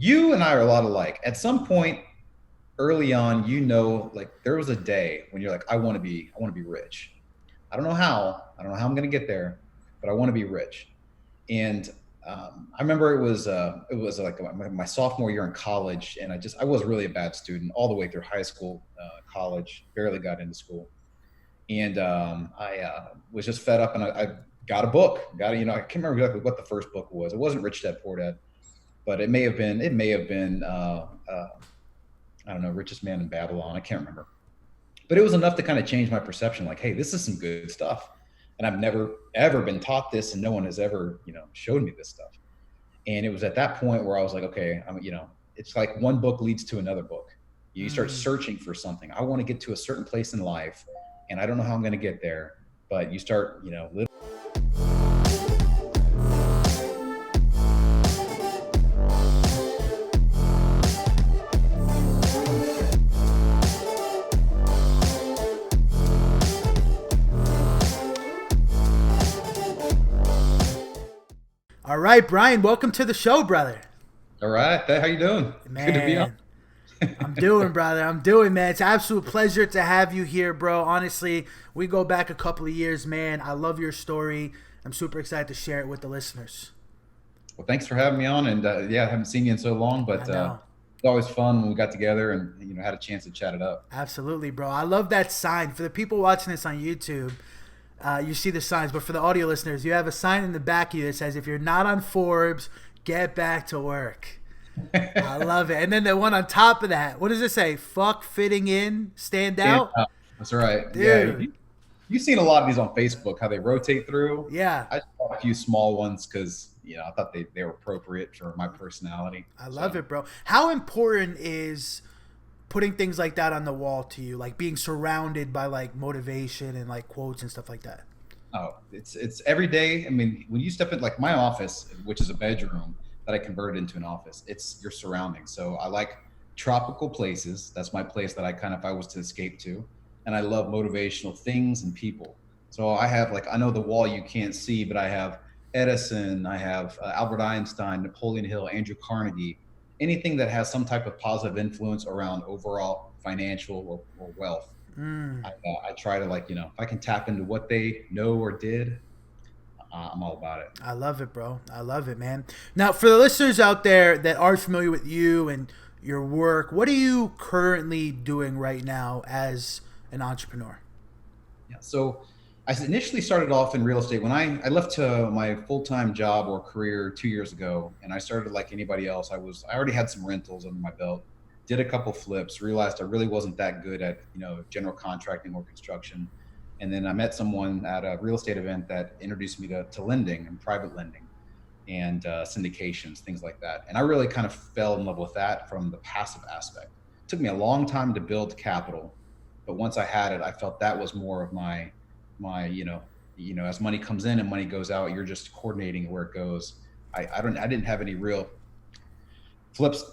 you and I are a lot alike. At some point early on, like there was a day when you're like, I want to be rich. I don't know how I'm going to get there, but I want to be rich. And I remember it was like my sophomore year in college, and I was really a bad student all the way through high school, college, barely got into school, and I was just fed up, and I got a book, I can't remember exactly what the first book was. It wasn't Rich Dad Poor Dad, but it may have been I don't know, Richest Man in Babylon. I can't remember, but it was enough to kind of change my perception. Like, hey, this is some good stuff, and I've never ever been taught this, and no one has ever showed me this stuff. And it was at that point where I was like, okay, it's like one book leads to another book. You start searching for something. I want to get to a certain place in life, and I don't know how I'm going to get there. But you start, living. All right, Brian, welcome to the show, brother. All right, how you doing? Man, Good to be on. I'm doing, brother. I'm doing, man. It's an absolute pleasure to have you here, bro. Honestly, we go back a couple of years, man. I love your story. I'm super excited to share it with the listeners. Well, thanks for having me on. And I haven't seen you in so long, but it's always fun when we got together and had a chance to chat it up. Absolutely, bro. I love that sign. For the people watching this on YouTube, you see the signs, but for the audio listeners, you have a sign in the back of you that says, if you're not on Forbes, get back to work. I love it. And then the one on top of that, what does it say? Fuck fitting in, stand out? That's right. Dude. Yeah. You've seen a lot of these on Facebook, how they rotate through. Yeah. I saw a few small ones because, I thought they were appropriate for my personality. I love it, bro. How important is putting things like that on the wall to you, like being surrounded by like motivation and like quotes and stuff like that? Oh, it's every day. I mean, when you step in like my office, which is a bedroom that I converted into an office, it's your surroundings. So I like tropical places. That's my place that if I was to escape to. And I love motivational things and people. So I have I know the wall you can't see, but I have Edison, I have Albert Einstein, Napoleon Hill, Andrew Carnegie, anything that has some type of positive influence around overall financial or wealth. I try to if I can tap into what they know or did, I'm all about it. I love it, bro. I love it, man. Now, for the listeners out there that aren't familiar with you and your work, what are you currently doing right now as an entrepreneur? Yeah, so I initially started off in real estate when I left my full-time job or career 2 years ago, and I started like anybody else. I already had some rentals under my belt, did a couple flips, realized I really wasn't that good at general contracting or construction. And then I met someone at a real estate event that introduced me to lending and private lending and syndications, things like that. And I really kind of fell in love with that from the passive aspect. It took me a long time to build capital, but once I had it, I felt that was more of my as money comes in and money goes out, you're just coordinating where it goes. I didn't have any real flips.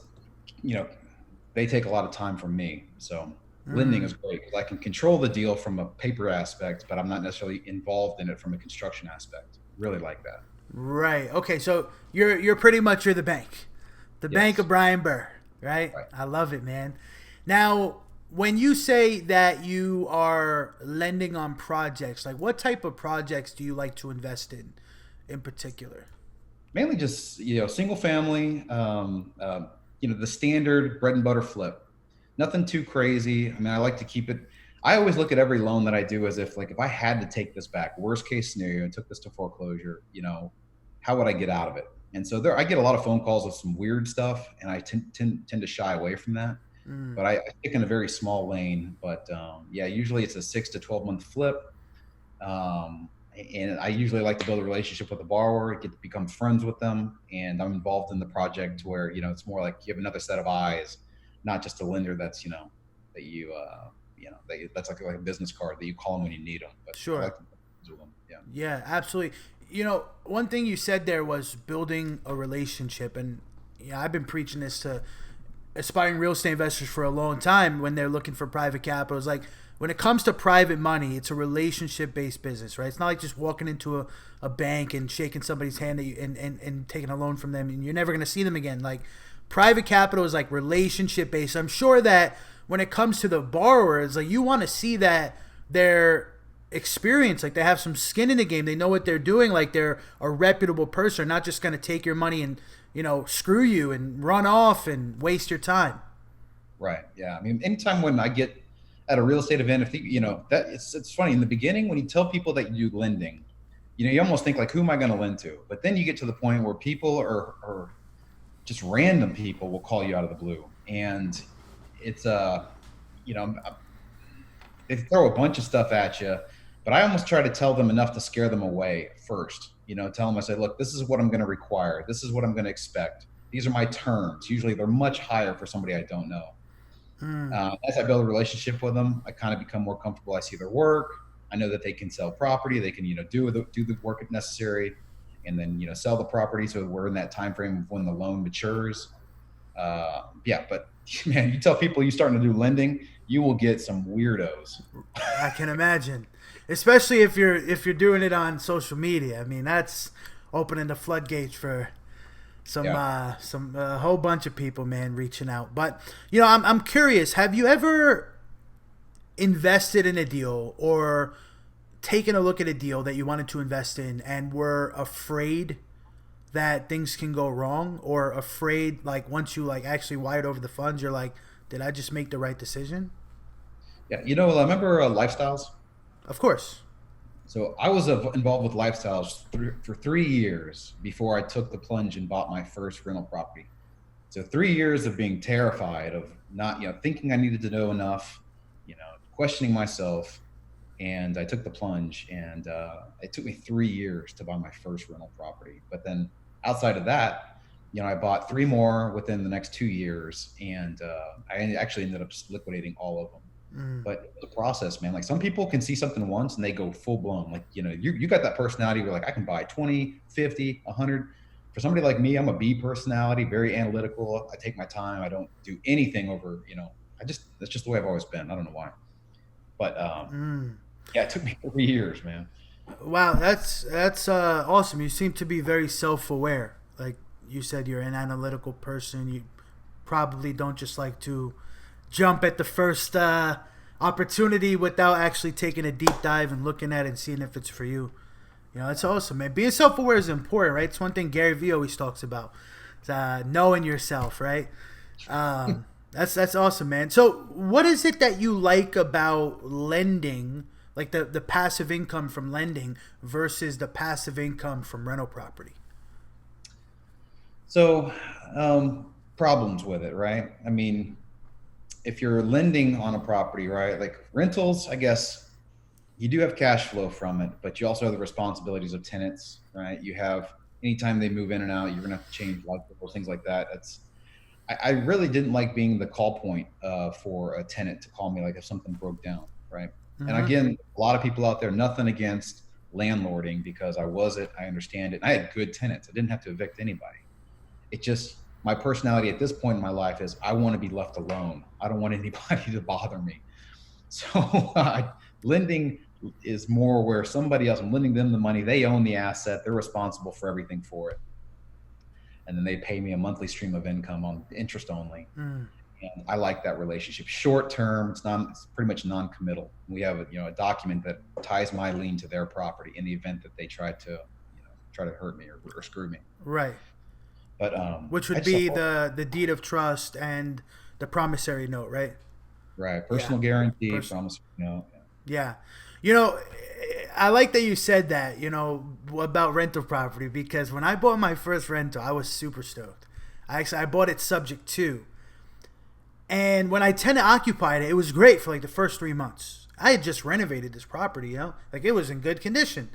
They take a lot of time from me. So lending is great because I can control the deal from a paper aspect, but I'm not necessarily involved in it from a construction aspect. Really like that. Right. Okay. So you're pretty much the bank, the bank of Brian Buhr, right? I love it, man. Now, when you say that you are lending on projects, like what type of projects do you like to invest in particular? Mainly just single family, the standard bread and butter flip. Nothing too crazy. I mean, I like to keep it. I always look at every loan that I do as if if I had to take this back, worst case scenario, and took this to foreclosure, how would I get out of it? And so I get a lot of phone calls with some weird stuff, and I tend to shy away from that. But I stick in a very small lane. But usually it's a 6 to 12 month flip. And I usually like to build a relationship with the borrower, get to become friends with them, and I'm involved in the project where it's more like you have another set of eyes, not just a lender that's that you that's like a business card that you call them when you need them. But sure, I like to them. Yeah, absolutely. One thing you said there was building a relationship, and I've been preaching this to aspiring real estate investors for a long time when they're looking for private capital. It's like, when it comes to private money, it's a relationship-based business, right? It's not like just walking into a bank and shaking somebody's hand and taking a loan from them, and you're never going to see them again. Like, private capital is like relationship based. I'm sure that when it comes to the borrowers, like you want to see that they're experienced, like they have some skin in the game, they know what they're doing, like they're a reputable person, not just going to take your money and screw you and run off and waste your time. Right. Yeah. I mean, anytime when I get at a real estate event, if that it's funny in the beginning when you tell people that you do lending, you almost think like, who am I going to lend to? But then you get to the point where people are just random people will call you out of the blue, and it's they throw a bunch of stuff at you. But I almost try to tell them enough to scare them away first. Tell them, I say, look, this is what I'm going to require. This is what I'm going to expect. These are my terms. Usually they're much higher for somebody I don't know. As I build a relationship with them, I kind of become more comfortable. I see their work. I know that they can sell property. They can, do the work if necessary, and then, sell the property. So we're in that time frame of when the loan matures. But man, you tell people you're starting to do lending, you will get some weirdos. I can imagine, especially if you're doing it on social media. I mean, that's opening the floodgates for some a whole bunch of people, man, reaching out. But I'm curious. Have you ever invested in a deal or taken a look at a deal that you wanted to invest in and were afraid that things can go wrong, or afraid like once you like actually wired over the funds, you're like, did I just make the right decision? Yeah, I remember Lifestyles. Of course. So I was involved with Lifestyles for 3 years before I took the plunge and bought my first rental property. So 3 years of being terrified of not, thinking I needed to know enough, questioning myself, and I took the plunge, and it took me 3 years to buy my first rental property. But then outside of that, I bought 3 more within the next 2 years, and I actually ended up liquidating all of them. But the process, man, like some people can see something once and they go full blown. Like, you got that personality where like I can buy 20, 50, 100. For somebody like me, I'm a B personality, very analytical. I take my time. I don't do anything over, that's just the way I've always been. I don't know why. But yeah, it took me 3 years, man. Wow, that's awesome. You seem to be very self-aware. Like you said, you're an analytical person. You probably don't just like to jump at the first opportunity without actually taking a deep dive and looking at it and seeing if it's for you. It's awesome, man. Being self-aware is important, right? It's one thing Gary Vee always talks about. It's, knowing yourself, right? That's awesome, man. So what is it that you like about lending, like the passive income from lending versus the passive income from rental property? So problems with it, right? I mean, if you're lending on a property, right, like rentals, I guess you do have cash flow from it, but you also have the responsibilities of tenants, right? You have, anytime they move in and out, you're going to have to change light bulbs, things like that. I really didn't like being the call point for a tenant to call me like if something broke down, right? Mm-hmm. And again, a lot of people out there, nothing against landlording, because I understand it. And I had good tenants. I didn't have to evict anybody. It just, my personality at this point in my life is I want to be left alone. I don't want anybody to bother me. So lending is more where somebody else, I'm lending them the money. They own the asset. They're responsible for everything for it. And then they pay me a monthly stream of income on interest only. And I like that relationship. Short term, it's pretty much non-committal. We have a document that ties my lien to their property in the event that they try to hurt me or screw me. Right. But which would be the deed of trust and the promissory note, right? Right. Personal guarantee, promissory note. Yeah. I like that you said that, about rental property, because when I bought my first rental, I was super stoked. I bought it subject to. And when I tenant occupied it, it was great for like the first 3 months. I had just renovated this property, like it was in good condition.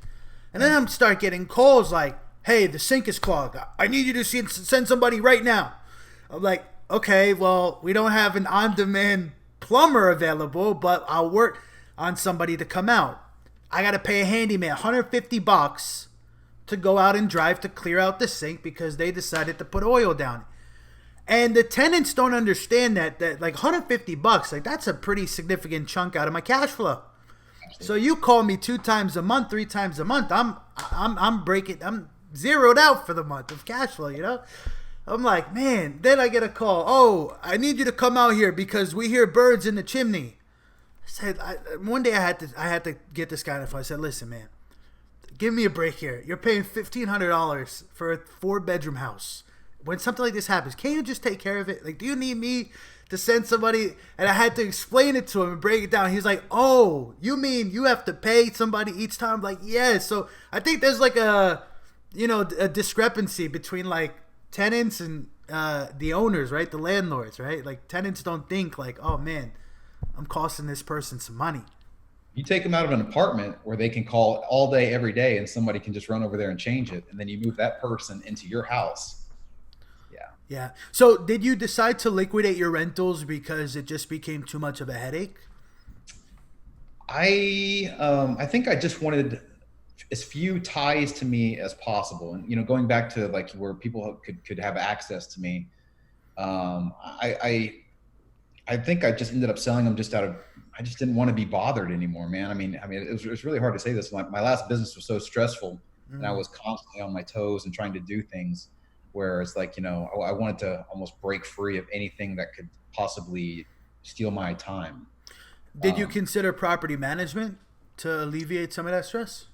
And then I'm start getting calls like, hey, the sink is clogged. I need you to send somebody right now. I'm like, okay, well, we don't have an on-demand plumber available, but I'll work on somebody to come out. I got to pay a handyman $150 to go out and drive to clear out the sink because they decided to put oil down. And the tenants don't understand that like $150, like that's a pretty significant chunk out of my cash flow. Absolutely. So you call me 2 times a month, 3 times a month, I'm zeroed out for the month of cash flow, I'm like, man. Then I get a call. Oh, I need you to come out here because we hear birds in the chimney. One day I had to get this guy on the phone. I said, listen, man, give me a break here. You're paying $1,500 for a 4-bedroom house. When something like this happens, can't you just take care of it? Like, do you need me to send somebody? And I had to explain it to him and break it down. He's like, oh, you mean you have to pay somebody each time? I'm like, yes. So I think there's like a discrepancy between like tenants and the owners, right? The landlords, right? Like tenants don't think like, oh man, I'm costing this person some money. You take them out of an apartment where they can call all day, every day, and somebody can just run over there and change it. And then you move that person into your house. Yeah. Yeah. So did you decide to liquidate your rentals because it just became too much of a headache? I think I just wanted as few ties to me as possible. And, going back to like where people could have access to me. I think I just ended up selling them I just didn't want to be bothered anymore, man. It was really hard to say this. My last business was so stressful and I was constantly on my toes and trying to do things where it's like, I wanted to almost break free of anything that could possibly steal my time. Did you consider property management to alleviate some of that stress?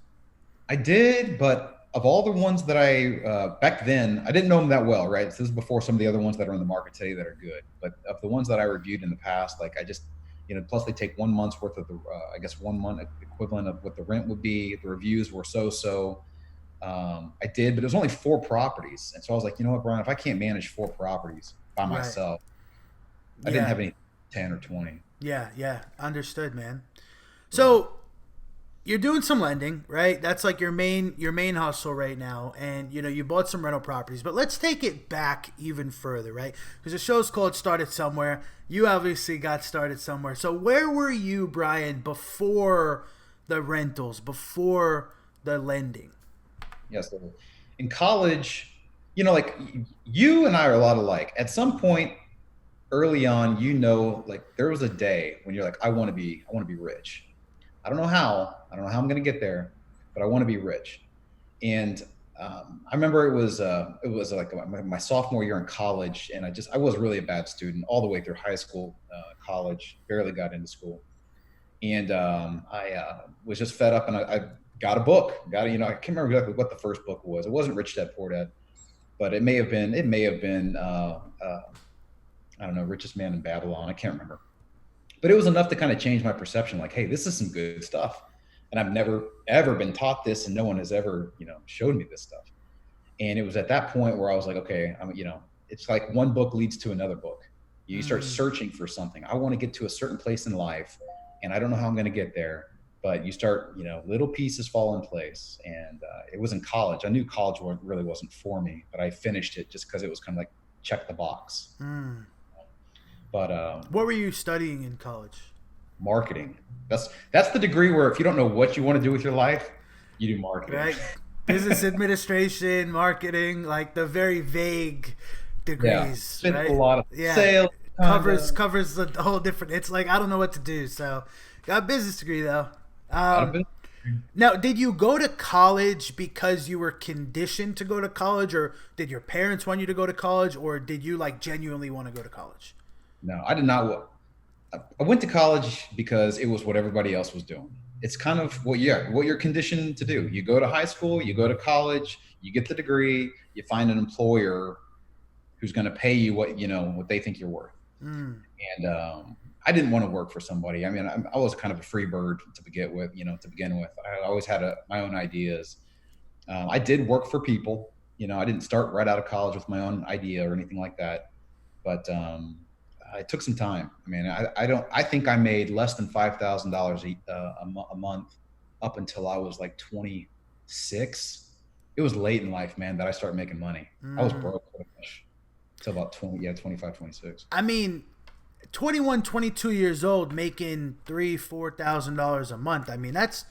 I did, but of all the ones that back then, I didn't know them that well, right? So this is before some of the other ones that are in the market today that are good. But of the ones that I reviewed in the past, like I just, plus they take 1 month's worth of I guess 1 month equivalent of what the rent would be. The reviews were so. I did, but it was only 4 properties. And so I was like, you know what, Brian, if I can't manage 4 properties by myself, I didn't have any 10 or 20. Yeah. Understood, man. So you're doing some lending, right? That's like your main hustle right now. And you bought some rental properties, but let's take it back even further, right? Because the show's called Started Somewhere. You obviously got started somewhere. So where were you, Brian, before the rentals, before the lending? Yes. In college, like you and I are a lot alike. At some point early on, like there was a day when you're like, I want to be rich. I don't know how I'm going to get there, but I want to be rich. And I remember it was like my sophomore year in college, and I was really a bad student all the way through high school, college, barely got into school, and I was just fed up, and I got a book. I can't remember exactly what the first book was. It wasn't Rich Dad Poor Dad, but it may have been. I don't know, Richest Man in Babylon. I can't remember. But it was enough to kind of change my perception. Like, hey, this is some good stuff. And I've never, ever been taught this, and no one has ever, showed me this stuff. And it was at that point where I was like, okay, it's like one book leads to another book. You start searching for something. I want to get to a certain place in life, and I don't know how I'm going to get there. But you start, little pieces fall in place. And it was in college. I knew college really wasn't for me, but I finished it just because it was kind of like check the box. But what were you studying in college? Marketing. That's the degree where if you don't know what you want to do with your life, you do marketing. Right. Business administration, marketing, like the very vague degrees. Yeah. Right? A lot of sales. Covers the whole different. It's like I don't know what to do. So got a business degree though. Now, did you go to college because you were conditioned to go to college, or did your parents want you to go to college, or did you like genuinely want to go to college? No, I did not. I went to college because it was what everybody else was doing. It's kind of what you're conditioned to do. You go to high school, you go to college, you get the degree, you find an employer who's going to pay you what they think you're worth. And I didn't want to work for somebody. I mean, I was kind of a free bird to begin with. I always had my own ideas. I did work for people. I didn't start right out of college with my own idea or anything like that. But it took some time. I mean, I think I made less than $5,000 a month up until I was like 26. It was late in life, man, that I started making money. I was broke pretty much until about 25, 26. I mean, 21, 22 years old, making $3,000-$4,000 a month. I mean, that's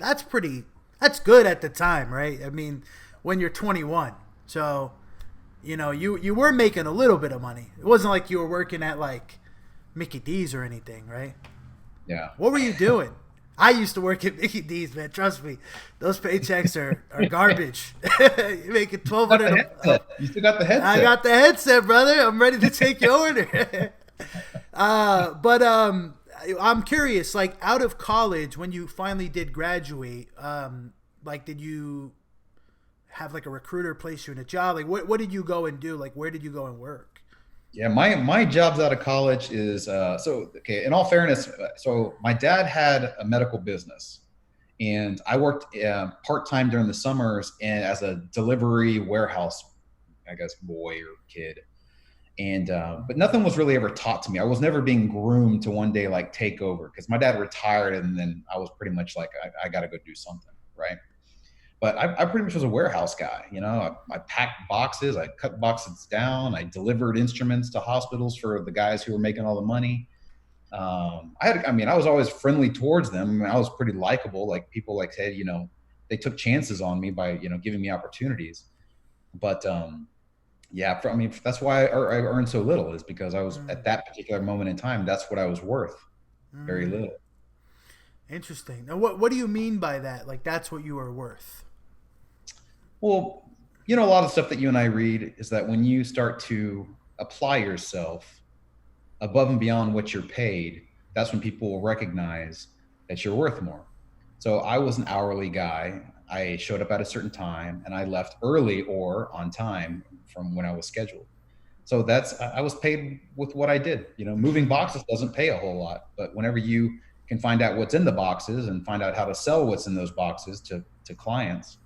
good at the time, right? I mean, when you're 21. So, you were making a little bit of money. It wasn't like you were working at like Mickey D's or anything, right? Yeah. What were you doing I used to work at Mickey D's, man. Trust me, those paychecks are garbage. You make it You got the 1,200. headset. You still got the I headset. got the headset, brother. I'm ready to take your order. But I'm curious. Like, out of college, when you finally did graduate, like, did you have like a recruiter place you in a job? Like, what did you go and do? Like, where did you go and work? Yeah, my jobs out of college is so okay. In all fairness, so my dad had a medical business, and I worked part time during the summers and as a delivery warehouse, I guess, boy or kid. And but nothing was really ever taught to me. I was never being groomed to one day like take over because my dad retired, and then I was pretty much like I got to go do something, right? But I pretty much was a warehouse guy. You know, I packed boxes, I cut boxes down, I delivered instruments to hospitals for the guys who were making all the money. I mean, I was always friendly towards them. I mean, I was pretty likable. Like people like said, you know, they took chances on me by giving me opportunities. But yeah, I mean, that's why I earned so little is because I was at Mm, that particular moment in time. That's what I was worth, very mm, little. interesting. Now, what do you mean by that? Like, that's what you are worth. Well, a lot of stuff that you and I read is that when you start to apply yourself above and beyond what you're paid, that's when people will recognize that you're worth more. So I was an hourly guy. I showed up at a certain time and I left early or on time from when I was scheduled. So I was paid with what I did. Moving Mm, boxes doesn't pay a whole lot, but whenever you can find out what's in the boxes and find out how to sell what's in those boxes to clients,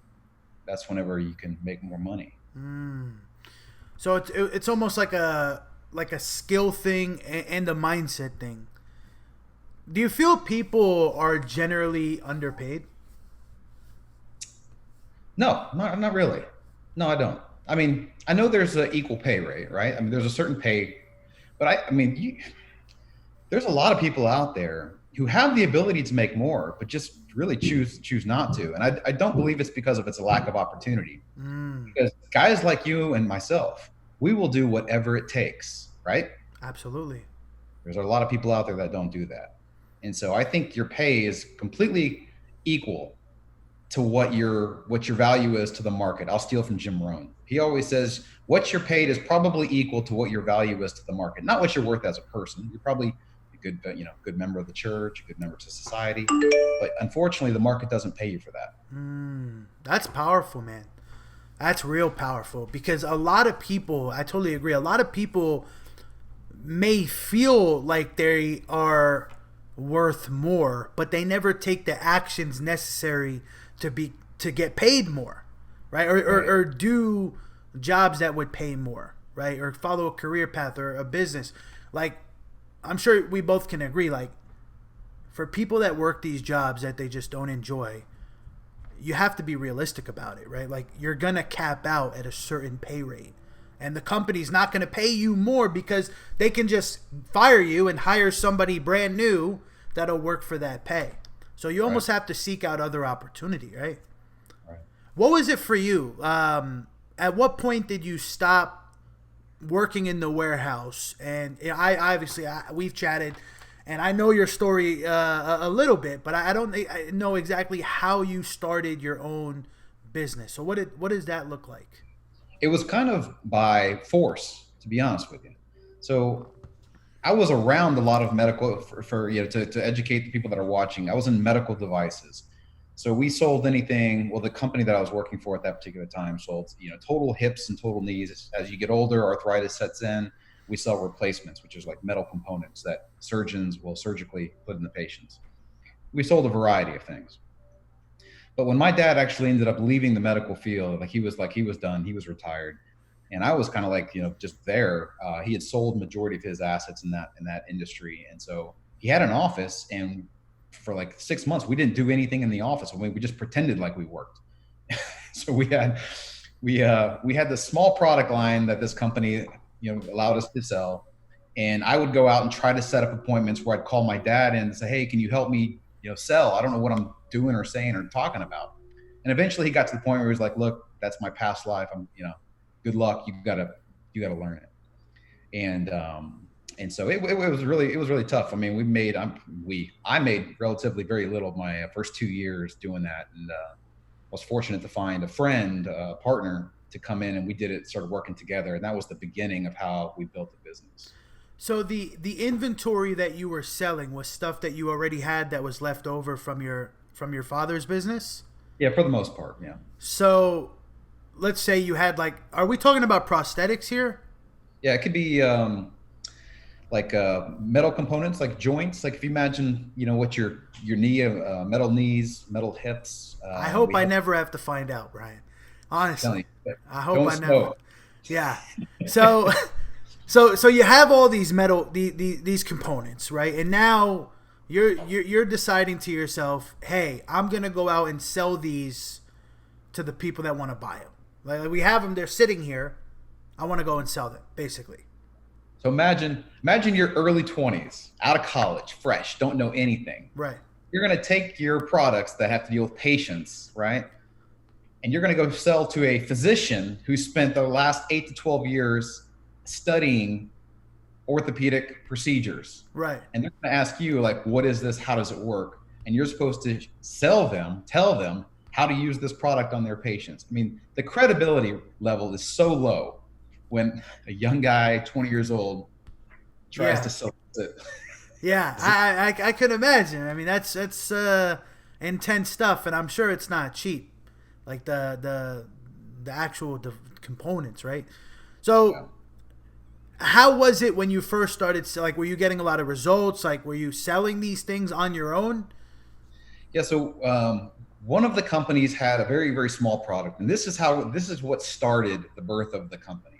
that's whenever you can make more money. mm. So it's almost like a skill thing and a mindset thing. Do you feel people are generally underpaid? No, not really. No, I don't. I mean, I know there's an equal pay rate, right? I mean, there's a certain pay, but I mean, there's a lot of people out there who have the ability to make more, but just really choose not to. And I don't believe it's because of it's a lack of opportunity. Mm, Because guys like you and myself, we will do whatever it takes, right? absolutely. There's a lot of people out there that don't do that. And so I think your pay is completely equal to what your value is to the market. I'll steal from Jim Rohn. He always says what you're paid is probably equal to what your value is to the market, not what you're worth as a person. You're probably a good member of the church, a good member to society, but unfortunately, the market doesn't pay you for that. That's powerful, man. That's real powerful because a lot of people, I totally agree. A lot of people may feel like they are worth more, but they never take the actions necessary to get paid more, right? Right. Or do jobs that would pay more, right? Or follow a career path or a business. Like, I'm sure we both can agree, like, for people that work these jobs that they just don't enjoy, you have to be realistic about it, right? Like, you're gonna cap out at a certain pay rate, and the company's not gonna pay you more because they can just fire you and hire somebody brand new that'll work for that pay. So you Right. almost have to seek out other opportunity, right? Right. What was it for you? At what point did you stop working in the warehouse? And I obviously we've chatted, and I know your story a little bit, but I don't I know exactly how you started your own business. So what does that look like? It was kind of by force, to be honest with you. So I was around a lot of medical to educate the people that are watching. I was in medical devices. So we sold anything. Well, the company that I was working for at that particular time sold, total hips and total knees. As you get older, arthritis sets in. We sell replacements, which is like metal components that surgeons will surgically put in the patients. We sold a variety of things. But when my dad actually ended up leaving the medical field, like he was done, he was retired, and I was kind of like just there. He had sold majority of his assets in that industry, and so he had an office. And for like 6 months, we didn't do anything in the office. I mean, we just pretended like we worked. So we had this small product line that this company allowed us to sell, and I would go out and try to set up appointments where I'd call my dad in and say, hey, can you help me sell? I don't know what I'm doing or saying or talking about. And eventually he got to the point where he was like, look, that's my past life. Good luck. You gotta learn it. And so it was really tough. I mean, I made relatively very little my first 2 years doing that, and was fortunate to find a friend, a partner, to come in, and we did it, started working together, and that was the beginning of how we built the business. So the inventory that you were selling was stuff that you already had that was left over from your father's business. Yeah, for the most part, yeah. So let's say you had like, are we talking about prosthetics here? Yeah, it could be like metal components, like joints. Like if you imagine, what your knee, metal knees, metal hips. I hope We I have never have to find out, Brian. Honestly, telling you, I hope don't I never. smoke. Yeah. So so you have all these these components, right? And now you're deciding to yourself, hey, I'm gonna go out and sell these to the people that want to buy them. Like we have them, they're sitting here. I want to go and sell them, basically. So imagine your early 20s, out of college, fresh, don't know anything. Right. You're going to take your products that have to deal with patients, right? And you're going to go sell to a physician who spent the last 8 to 12 years studying orthopedic procedures. Right. And they're going to ask you, like, what is this? How does it work? And you're supposed to tell them how to use this product on their patients. I mean, the credibility level is so low when a young guy, 20 years old, tries Yeah. to sell it. Yeah. I could imagine. I mean, that's intense stuff, and I'm sure it's not cheap. Like the actual components, right? Yeah. So how was it when you first started? Like, were you getting a lot of results? Like, were you selling these things on your own? Yeah. So one of the companies had a very, very small product, and this is what started the birth of the company.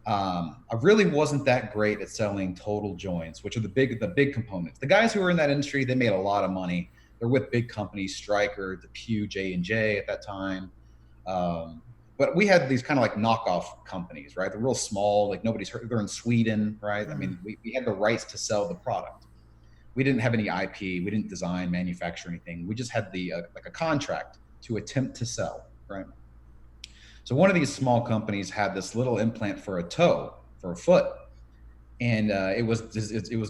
I really wasn't that great at selling total joints, which are the big components. The guys who were in that industry, they made a lot of money. They're with big companies, Stryker, DePuy, J&J at that time. But we had these kind of like knockoff companies, right? They're real small, like nobody's heard. They're in Sweden, right? I Mm. mean, we had the rights to sell the product. We didn't have any IP. We didn't design, manufacture anything. We just had the like a contract to attempt to sell, right? So one of these small companies had this little implant for a toe, for a foot, and it was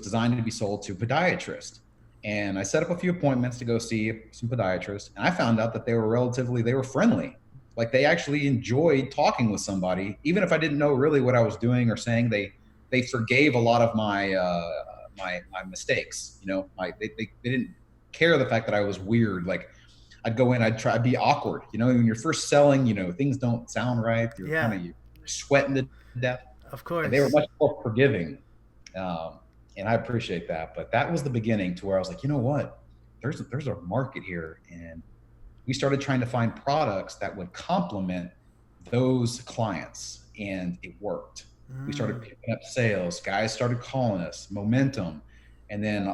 designed to be sold to podiatrists. And I set up a few appointments to go see some podiatrists, and I found out that they were friendly. Like they actually enjoyed talking with somebody, even if I didn't know really what I was doing or saying. They forgave a lot of my mistakes. They didn't care the fact that I was weird. Like I'd go in, I'd be awkward. When you're first selling, things don't sound right. Yeah. You're sweating to death, Of and they were course. much more forgiving. And I appreciate that. But that was the beginning to where I was like, you know what? There's a market here, and we started trying to find products that would complement those clients, and it worked. We started Mm. picking up sales. Guys started calling us, momentum, and then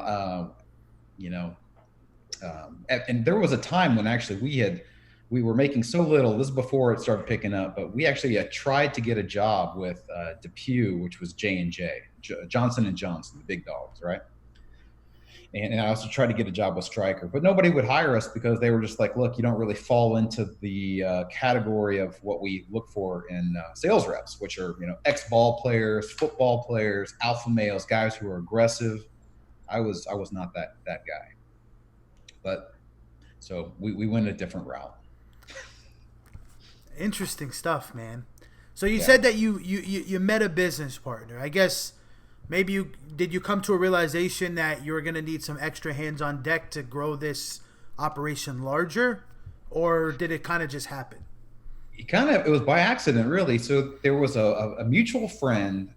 you know and there was a time when actually we were making so little. This is before it started picking up, but we actually tried to get a job with DePuy, which was J&J, Johnson and Johnson, the big dogs, right? And I also tried to get a job with Stryker, but nobody would hire us because they were just like, look, you don't really fall into the category of what we look for in sales reps, which are ex-ball players, football players, alpha males, guys who are aggressive. I was not that guy, but so we went a different route. Interesting stuff, man. So you Yeah. said that you met a business partner. I guess maybe you come to a realization that you were going to need some extra hands on deck to grow this operation larger, or did it kind of just happen? It was by accident, really. So there was a mutual friend,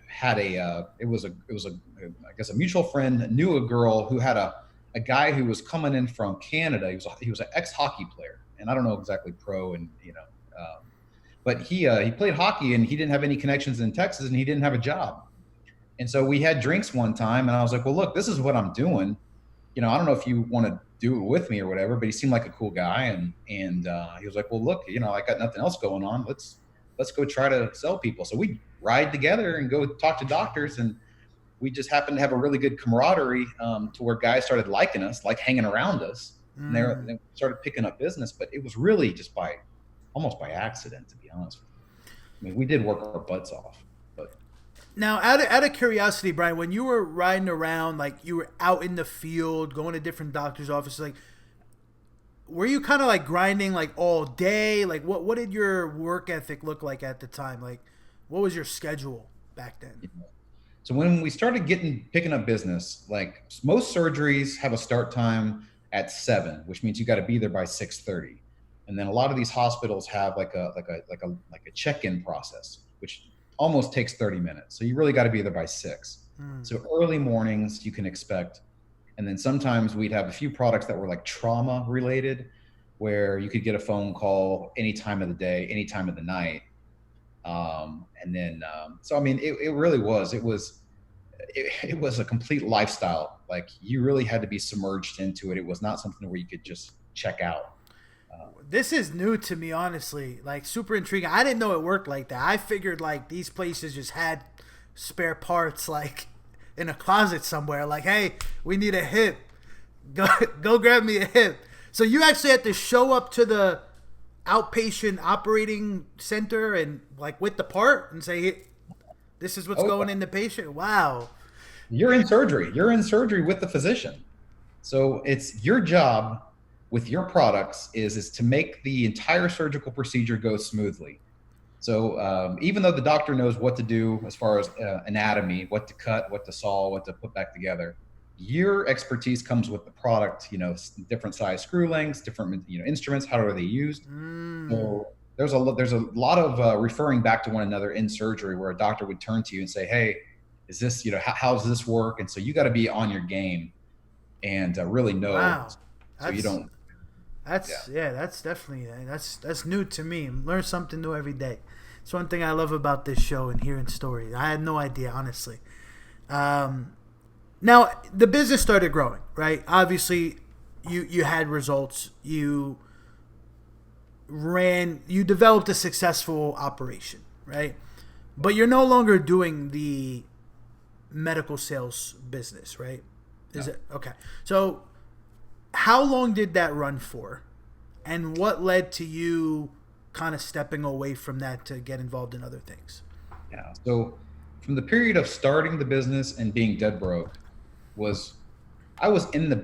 had it was a I guess a mutual friend knew a girl who had a guy who was coming in from Canada. He was an ex hockey player, and I don't know exactly pro, and but he played hockey, and he didn't have any connections in Texas, and he didn't have a job. And so we had drinks one time, and I was like, well, look, this is what I'm doing. I don't know if you want to do it with me or whatever, but he seemed like a cool guy. And he was like, well, look, I got nothing else going on. Let's go try to sell people. So we ride together and go talk to doctors. And we just happened to have a really good camaraderie, to where guys started liking us, like hanging around us. And Mm. they started picking up business, but it was really just almost by accident, to be honest with you. I mean, we did work our butts off, but Now, out of curiosity, Brian, when you were riding around, like you were out in the field, going to different doctors' offices, like were you kind of like grinding like all day? Like what did your work ethic look like at the time? Like what was your schedule back then? So when we started picking up business, like most surgeries have a start time at 7, which means you got to be there by 6:30. And then a lot of these hospitals have like a check-in process, which almost takes 30 minutes. So you really got to be there by 6. Hmm. So early mornings you can expect. And then sometimes we'd have a few products that were like trauma related, where you could get a phone call any time of the day, any time of the night. So I mean, it really was. It was a complete lifestyle. Like you really had to be submerged into it. It was not something where you could just check out. This is new to me, honestly. Like super intriguing. I didn't know it worked like that. I figured like these places just had spare parts like in a closet somewhere. Like, hey, we need a hip. Go go grab me a hip. So you actually had to show up to the outpatient operating center and like with the part and say, hey, this is what's Oh, going in the patient. Wow. you're in surgery. You're in surgery with the physician. So it's your job with your products is to make the entire surgical procedure go smoothly. So even though the doctor knows what to do as far as anatomy, what to cut, what to saw, what to put back together, your expertise comes with the product. Different size screw lengths, different instruments, how are they used. Mm. So there's a lot of referring back to one another in surgery, where a doctor would turn to you and say, "Hey, is this how does this work?" And so you got to be on your game and really know, Wow. so you That's don't. Yeah. that's definitely that's new to me. Learn something new every day. It's one thing I love about this show and hearing stories. I had no idea, honestly. Um, Now the business started growing, right? Obviously, you had results. You developed a successful operation, right? But you're no longer doing the medical sales business, right? Is No. it okay? So how long did that run for? And what led to you kind of stepping away from that to get involved in other things? Yeah. So from the period of starting the business and being dead broke, was I was in the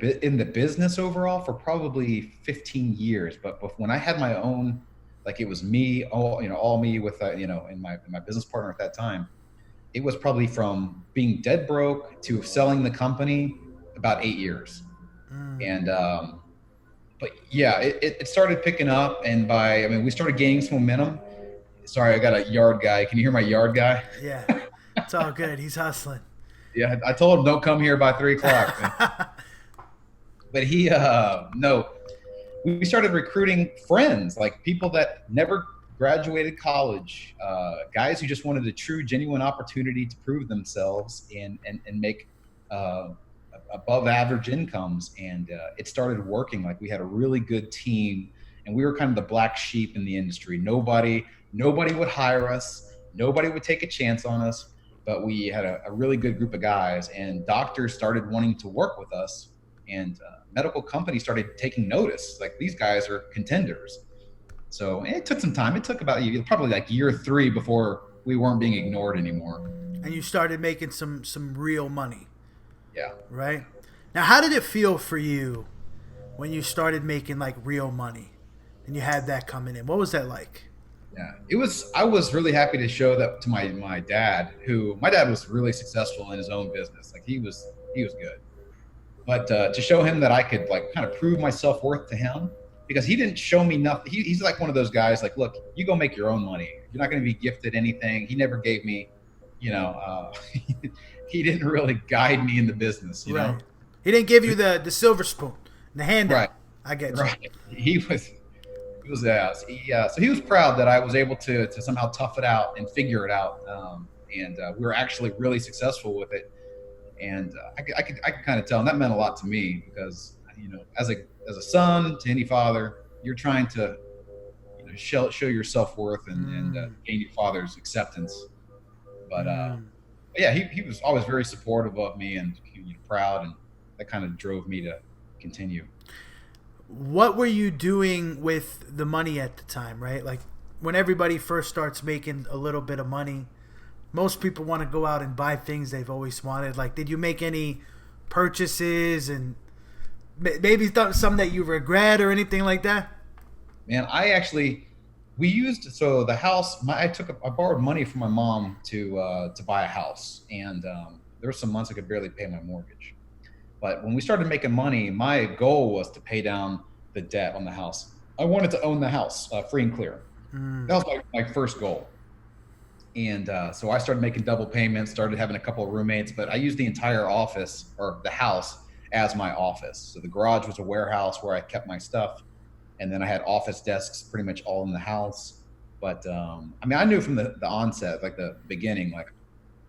business overall for probably 15 years. But when I had my own, like it was me, all me with and my business partner at that time, it was probably from being dead broke to selling the company about 8 years. Mm, And but yeah, it started picking up, and I mean, we started gaining some momentum. Sorry, I got a yard guy. Can you hear my yard guy? yeah, it's all good. He's hustling. Yeah, I told him don't come here by 3 o'clock. But no, we started recruiting friends, like people that never graduated college, guys who just wanted a true, genuine opportunity to prove themselves and make uh, above average incomes. And it started working. Like we had a really good team, and we were kind of the black sheep in the industry. Nobody would hire us. Nobody would take a chance on us. But we had a really good group of guys, and doctors started wanting to work with us, and medical companies started taking notice. Like these guys are contenders. So it took some time. It took about probably like year 3 before we weren't being ignored anymore. And you started making some real money, Yeah. right? Now, how did it feel for you when you started making like real money and you had that coming in? What was that like? Yeah, it was. I was really happy to show that to my dad, who my dad was really successful in his own business. Like he was good, but to show him that I could like kind of prove my self worth to him, because he didn't show me nothing. He's like one of those guys. Like, look, you go make your own money. You're not going to be gifted anything. He never gave me, you know, he didn't really guide me in the business. Right. He didn't give you the silver spoon, the handout. Right, I get you. right. So he was proud that I was able to somehow tough it out and figure it out. And we were actually really successful with it. And I could kind of tell, and that meant a lot to me, because as a son to any father, you're trying to show your self worth and Mm, gain your father's acceptance. But mm. yeah, he was always very supportive of me and proud, and that kind of drove me to continue. What were you doing with the money at the time, right? Like when everybody first starts making a little bit of money, Most people want to go out and buy things they've always wanted. Like, did you make any purchases and maybe some that you regret or anything like that? Man, we used, so the house, I borrowed money from my mom to buy a house. And there were some months I could barely pay my mortgage. But when we started making money, my goal was to pay down the debt on the house. I wanted to own the house free and clear. Mm. That was my first goal. And so I started making double payments, started having a couple of roommates, but I used the entire office or the house as my office. So the garage was a warehouse where I kept my stuff. And then I had office desks pretty much all in the house. But I mean, I knew from the onset, like the beginning, like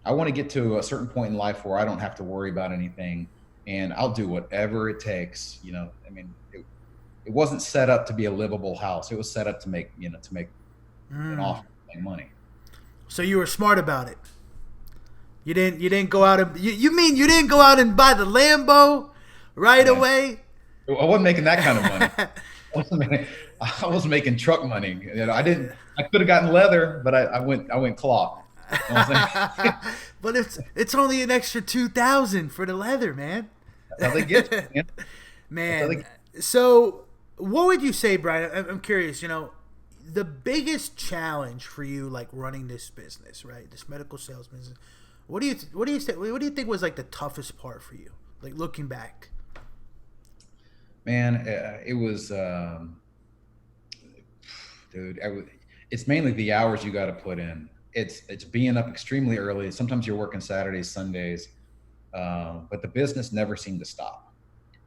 I want to get to a certain point in life where I don't have to worry about anything, and I'll do whatever it takes. I mean, it wasn't set up to be a livable house. It was set up to make an Mm. offer, make money. So you were smart about it. You didn't go out and you mean you didn't go out and buy the Lambo right Yeah. away? I wasn't making that kind of money. I was making truck money. I could have gotten leather, but I went cloth. You know what I'm saying? But it's only an extra 2,000 for the leather, man. That's how they get you, man. That's how they Man, so what would you say, Brian? I'm curious. The biggest challenge for you, like running this business, right? This medical sales business. What do you think was like the toughest part for you, like looking back? Man, it was, dude. It's mainly the hours you got to put in. It's being up extremely early. Sometimes you're working Saturdays, Sundays, but the business never seemed to stop.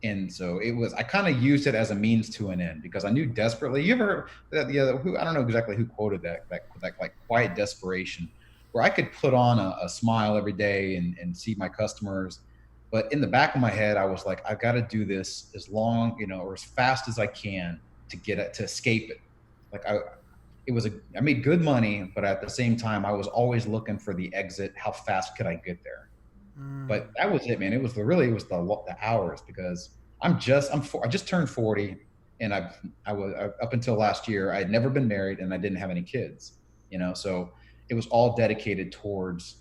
And so I kind of used it as a means to an end because I knew desperately. You ever who I don't know exactly who quoted that like quiet desperation, where I could put on a smile every day and see my customers, but in the back of my head I was like, I've got to do this as long, or as fast as I can to get it, to escape it. Like I made good money, but at the same time I was always looking for the exit. How fast could I get there? Mm, But that was it, man. It was the hours because I just turned 40, and up until last year I had never been married and I didn't have any kids. So it was all dedicated towards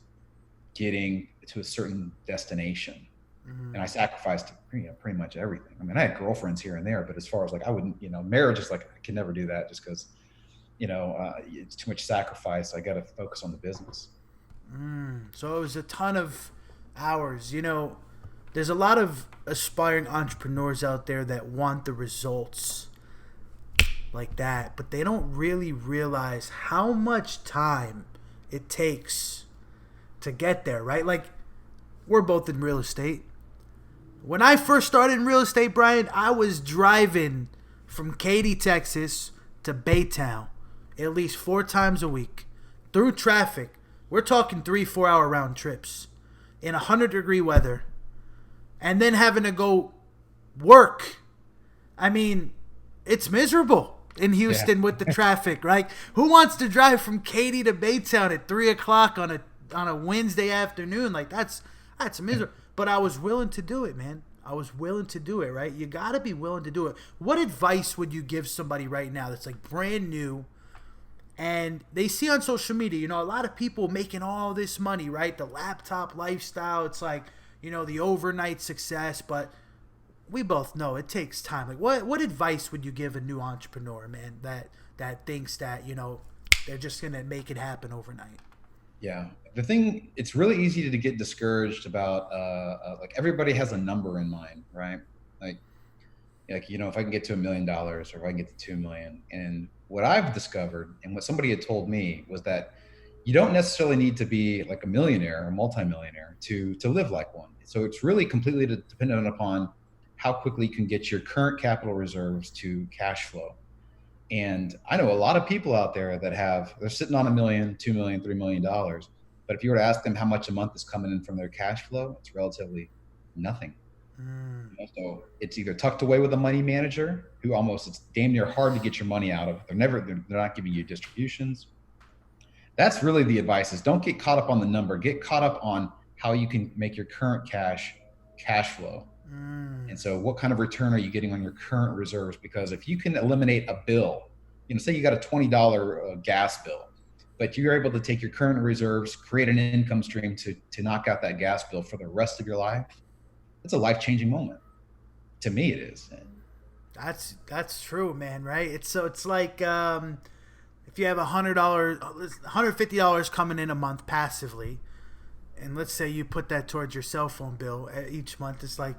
getting to a certain destination, and I mm. sacrificed pretty much everything. I mean, I had girlfriends here and there, but as far as like I wouldn't, marriage is like I can never do that just because it's too much sacrifice. I got to focus on the business. So it was a ton of hours. There's a lot of aspiring entrepreneurs out there that want the results like that, but they don't really realize how much time it takes to get there, right? Like, we're both in real estate. When I first started in real estate, Brian, I was driving from Katy, Texas to Baytown at least 4 times a week through traffic. We're talking 3-4 hour round trips in 100-degree weather, and then having to go work. I mean, it's miserable in Yeah. Houston with the traffic, right? Who wants to drive from Katy to Baytown at 3 o'clock on a Wednesday afternoon? Like, that's miserable. But I was willing to do it, man. I was willing to do it, right? You got to be willing to do it. What advice would you give somebody right now that's like brand new, and they see on social media, a lot of people making all this money, right? The laptop lifestyle, it's like, the overnight success, but we both know it takes time. Like, what advice would you give a new entrepreneur, man, that thinks that, they're just going to make it happen overnight? Yeah. The thing, it's really easy to get discouraged about, like everybody has a number in mind, right? Like, if I can get to $1 million or if I can get to 2 million. And what I've discovered and what somebody had told me was that you don't necessarily need to be like a millionaire or multimillionaire to live like one. So it's really completely dependent upon how quickly you can get your current capital reserves to cash flow. And I know a lot of people out there they're sitting on 1 million, 2 million, $3 million. But if you were to ask them how much a month is coming in from their cash flow, it's relatively nothing. Mm, So it's either tucked away with a money manager who almost, it's damn near hard to get your money out of. They're not giving you distributions. That's really the advice, is don't get caught up on the number, get caught up on how you can make your current cash flow. mm, And so what kind of return are you getting on your current reserves? Because if you can eliminate a bill, say you got a $20 gas bill, but you're able to take your current reserves, create an income stream to knock out that gas bill for the rest of your life. It's a life-changing moment. To me, it is. That's true, man. Right? It's like if you have $150 coming in a month passively, and let's say you put that towards your cell phone bill each month, it's like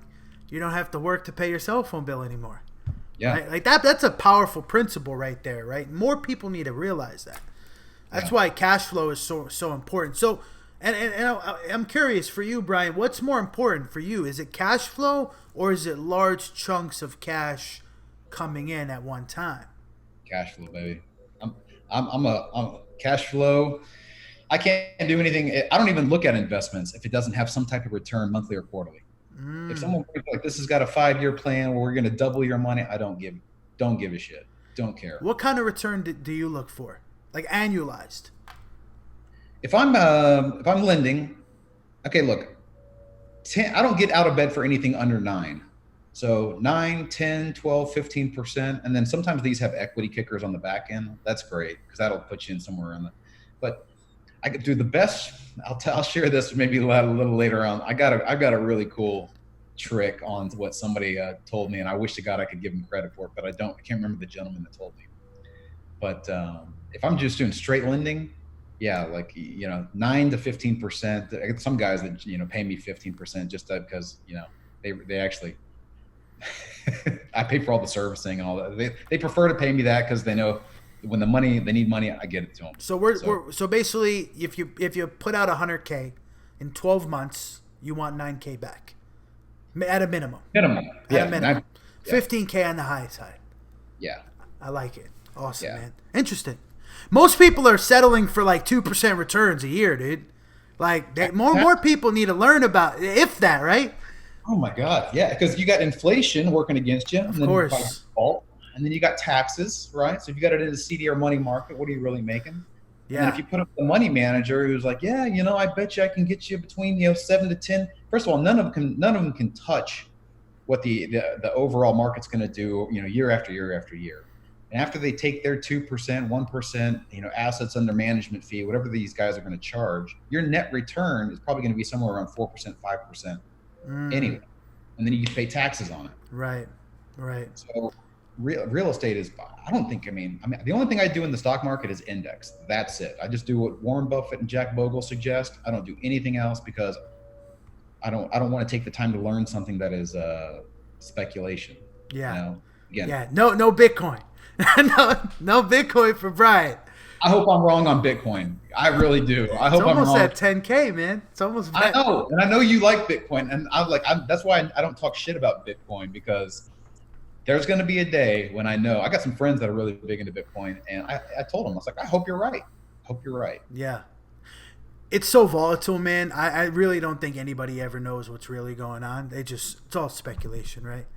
you don't have to work to pay your cell phone bill anymore. Yeah. Right? Like that's a powerful principle right there, right? More people need to realize that. That's why cash flow is so important. So, and I'm curious for you, Brian, what's more important for you? Is it cash flow or is it large chunks of cash coming in at one time? Cash flow, baby. I'm a cash flow. I can't do anything. I don't even look at investments if it doesn't have some type of return monthly or quarterly. If someone like this has got a 5-year plan where we're going to double your money, I don't give a shit. Don't care. What kind of return do you look for? Like annualized? If I'm lending, okay, look, 10, I don't get out of bed for anything under 9. So 9, 10, 12, 15%. And then sometimes these have equity kickers on the back end. That's great because that'll put you in somewhere around that. But I could do the best. I'll share this maybe a little later on. I've got a really cool trick on what somebody told me, and I wish to God I could give him credit for it, but I don't. I can't remember the gentleman that told me. But if I'm just doing straight lending, yeah, like 9 to 15%. Some guys that pay me 15% just because they actually I pay for all the servicing and all that. They prefer to pay me that because they know when they need money, I get it to them. So basically, if you put out $100K in 12 months, you want $9K back at a minimum. At a minimum. 15K on the high side. Yeah, I like it. Awesome, man. Interesting. Most people are settling for like 2% returns a year, dude. Like more people need to learn about if that, right? Oh my God, yeah, because you got inflation working against you, of course. By default, and then you got taxes, right? So if you got it in a CD or money market, what are you really making? Yeah. And then if you put up the money manager who's like, yeah, I bet you I can get you between 7 to 10. First of all, none of them can touch what the overall market's going to do, year after year after year. And after they take their 2%, 1%, assets under management fee, whatever these guys are going to charge, your net return is probably going to be somewhere around 4%, 5% anyway. And then you pay taxes on it. Right. So real estate is, I mean, the only thing I do in the stock market is index. That's it. I just do what Warren Buffett and Jack Bogle suggest. I don't do anything else because I don't want to take the time to learn something that is speculation. Yeah. Again. Yeah. No Bitcoin. no Bitcoin for Brian. I hope I'm wrong on Bitcoin. I really do. I hope I'm wrong. It's almost at 10K, man. It's almost. I know, and I know you like Bitcoin, and that's why I don't talk shit about Bitcoin, because there's going to be a day when I got some friends that are really big into Bitcoin, and I told them, I was like, I hope you're right. Yeah. It's so volatile, man. I really don't think anybody ever knows what's really going on. It's all speculation, right?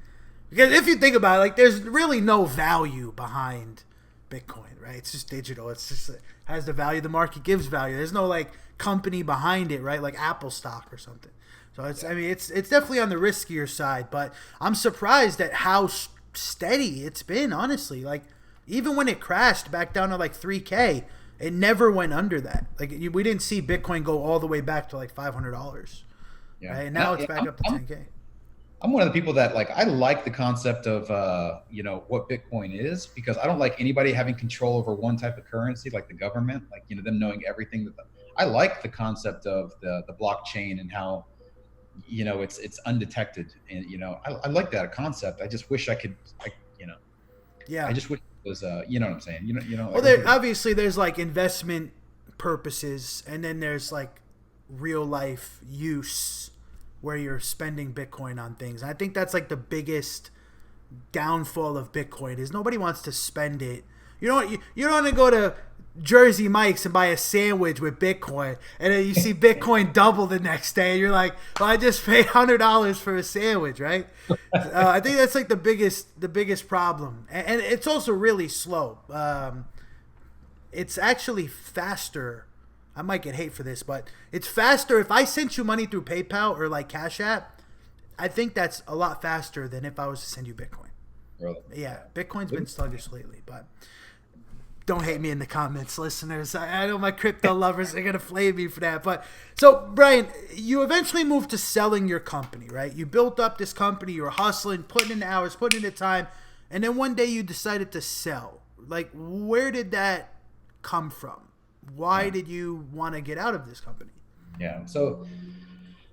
Because if you think about it, like, there's really no value behind Bitcoin, right? It's just digital. It's just has the value the market gives value. There's no like company behind it, right? Like Apple stock or something. So it's definitely on the riskier side, but I'm surprised at how steady it's been, honestly. Like, even when it crashed back down to like 3K, it never went under that. Like, we didn't see Bitcoin go all the way back to like $500. Yeah. Right? And now it's back up to 10K. I'm one of the people that I like the concept of what Bitcoin is, because I don't like anybody having control over one type of currency, like the government, them knowing everything. I like the concept of the blockchain and how it's undetected, and I like that concept. I just wish I could I just wish it was what I'm saying. Well, obviously there's like investment purposes, and then there's like real life use, where you're spending Bitcoin on things. I think that's like the biggest downfall of Bitcoin is nobody wants to spend it. You don't want to go to Jersey Mike's and buy a sandwich with Bitcoin, and then you see Bitcoin double the next day, and you're like, well, I just paid $100 for a sandwich, right? I think that's like the biggest problem, and it's also really slow. It's actually faster. I might get hate for this, but it's faster. If I sent you money through PayPal or like Cash App, I think that's a lot faster than if I was to send you Bitcoin. Really? Yeah, Bitcoin's been sluggish lately, but Don't hate me in the comments, listeners. I know my crypto lovers are going to flame me for that. But so, Brian, you eventually moved to selling your company, right? You built up this company. You were hustling, putting in the hours, putting in the time. And then one day you decided to sell. Like, where did that come from? Why did you want to get out of this company? Yeah. So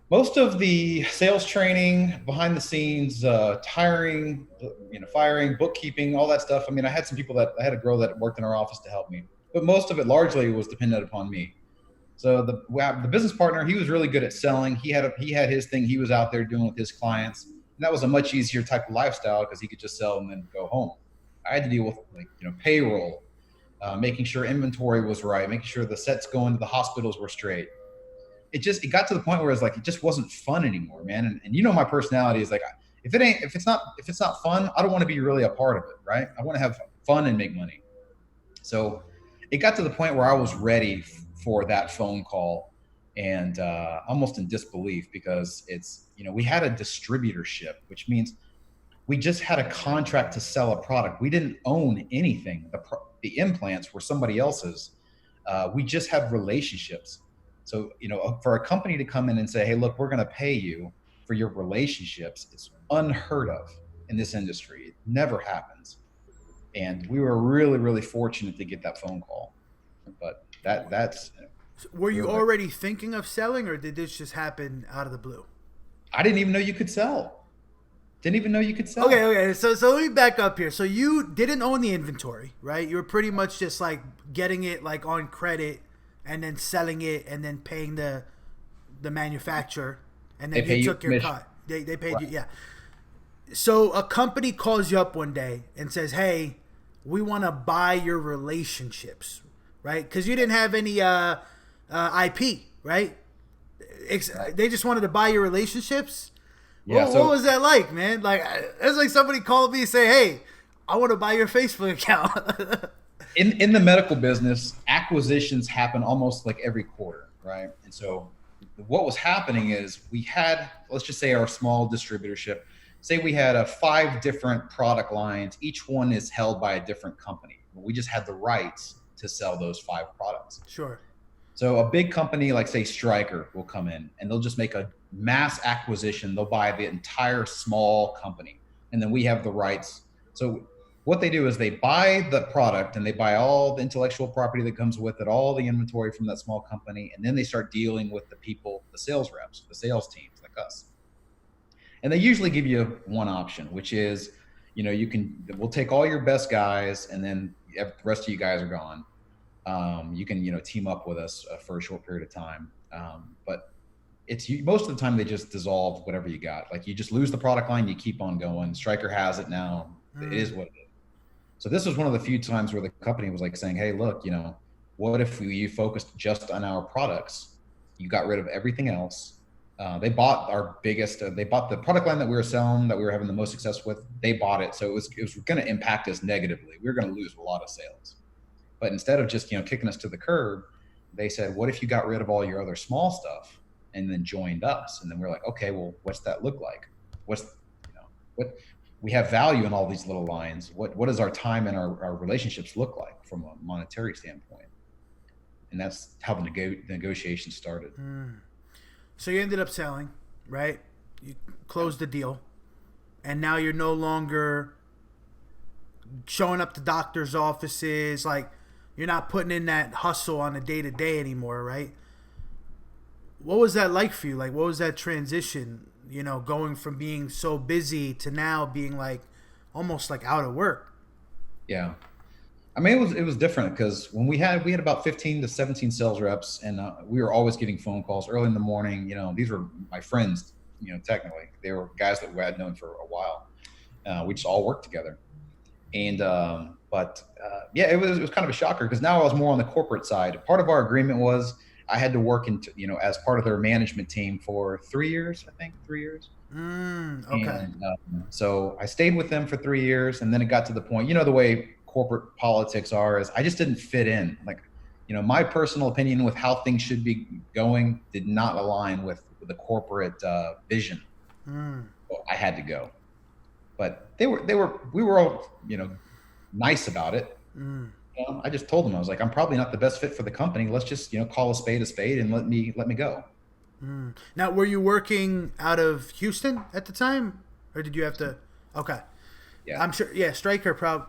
most of the sales training, behind the scenes, hiring, firing, bookkeeping, all that stuff. I mean, I had some people that I had a girl that worked in our office to help me, but most of it largely was dependent upon me. So the business partner, he was really good at selling. He had his thing he was out there doing with his clients, and that was a much easier type of lifestyle because he could just sell and then go home. I had to deal with payroll, making sure inventory was right, making sure the sets going to the hospitals were straight. It got to the point where it's like it just wasn't fun anymore, man. And my personality is like, if it's not fun, I don't want to be really a part of it, right? I want to have fun and make money. So it got to the point where I was ready for that phone call, and almost in disbelief, because we had a distributorship, which means we just had a contract to sell a product. We didn't own anything. The implants were somebody else's. We just had relationships. So, for a company to come in and say, hey, look, we're going to pay you for your relationships, it's unheard of in this industry. It never happens. And we were really, really fortunate to get that phone call. But that's. Were you already thinking of selling, or did this just happen out of the blue? I didn't even know you could sell. Didn't even know you could sell. Okay. So let me back up here. So you didn't own the inventory, right? You were pretty much just like getting it like on credit and then selling it and then paying the manufacturer, and then you took your cut. They paid you, yeah. So a company calls you up one day and says, hey, we want to buy your relationships, right? Because you didn't have any IP, right? They just wanted to buy your relationships. Yeah, what was that like, man? Like, it's like somebody called me and say, hey, I want to buy your Facebook account. In the medical business, acquisitions happen almost like every quarter, right? And so what was happening is we had, let's just say, our small distributorship. Say we had 5 different product lines. Each one is held by a different company. We just had the rights to sell those 5 products. Sure. So a big company like, say, Stryker will come in and they'll just make a mass acquisition. They'll buy the entire small company, and then we have the rights. So what they do is they buy the product and they buy all the intellectual property that comes with it, all the inventory from that small company, and then they start dealing with the people, the sales reps, the sales teams like us. And they usually give you one option, which is, we'll take all your best guys, and then the rest of you guys are gone. You can, team up with us for a short period of time. But most of the time they just dissolve whatever you got. Like, you just lose the product line, you keep on going. Stryker has it now. It is what it is. So this was one of the few times where the company was like saying, hey, look, what if you focused just on our products? You got rid of everything else. They bought they bought the product line that we were selling, that we were having the most success with. They bought it. So it was going to impact us negatively. We were going to lose a lot of sales. But instead of just, kicking us to the curb, they said, what if you got rid of all your other small stuff and then joined us? And then we're like, okay, well, what's that look like? What we have value in all these little lines. What does our time and our relationships look like from a monetary standpoint? And that's how the negotiation started. So you ended up selling, right? You closed the deal, and now you're no longer showing up to doctors' offices. Like, you're not putting in that hustle on a day-to-day anymore, right? What was that like for you? Like, what was that transition, going from being so busy to now being like almost like out of work? Yeah. I mean, it was different because when we had about 15 to 17 sales reps, and we were always getting phone calls early in the morning. These were my friends, technically. They were guys that we had known for a while. We just all worked together. And, yeah, it was kind of a shocker because now I was more on the corporate side. Part of our agreement was I had to work as part of their management team for 3 years, I think 3 years. Okay. And, so I stayed with them for 3 years, and then it got to the point, the way corporate politics are, is I just didn't fit in. Like, my personal opinion with how things should be going did not align with the corporate vision. So I had to go. But we were all, nice about it. I just told him, I was like, I'm probably not the best fit for the company. Let's just, call a spade and let me go. Now, were you working out of Houston at the time, or did you have to? Okay, Yeah. I'm sure. Yeah, Stryker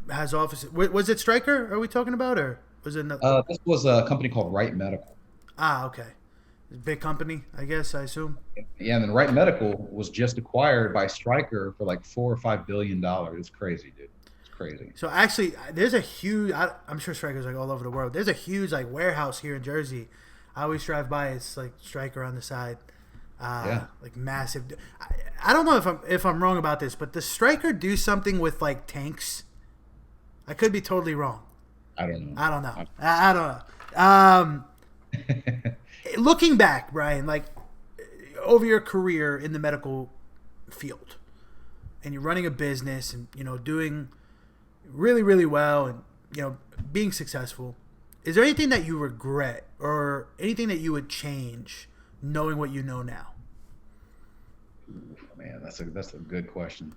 has offices. Was it Stryker? Are we talking about, or was it? This was a company called Wright Medical. Okay, big company, I guess. I assume. Yeah, and then Wright Medical was just acquired by Stryker for like $4 or $5 billion. It's crazy, dude. It's crazy. So actually, there's a huge. I'm sure Stryker's like all over the world. There's a huge like warehouse here in Jersey. I always drive by. It's like Stryker on the side, Yeah. like massive. I don't know if I'm wrong about this, but does Stryker do something with like tanks? I could be totally wrong. I don't know. I don't know. I don't know. Looking back, Brian, like over your career in the medical field, and you're running a business, and doing really really well, and being successful. Is there anything that you regret, or anything that you would change, knowing what you know now? Man, that's a good question.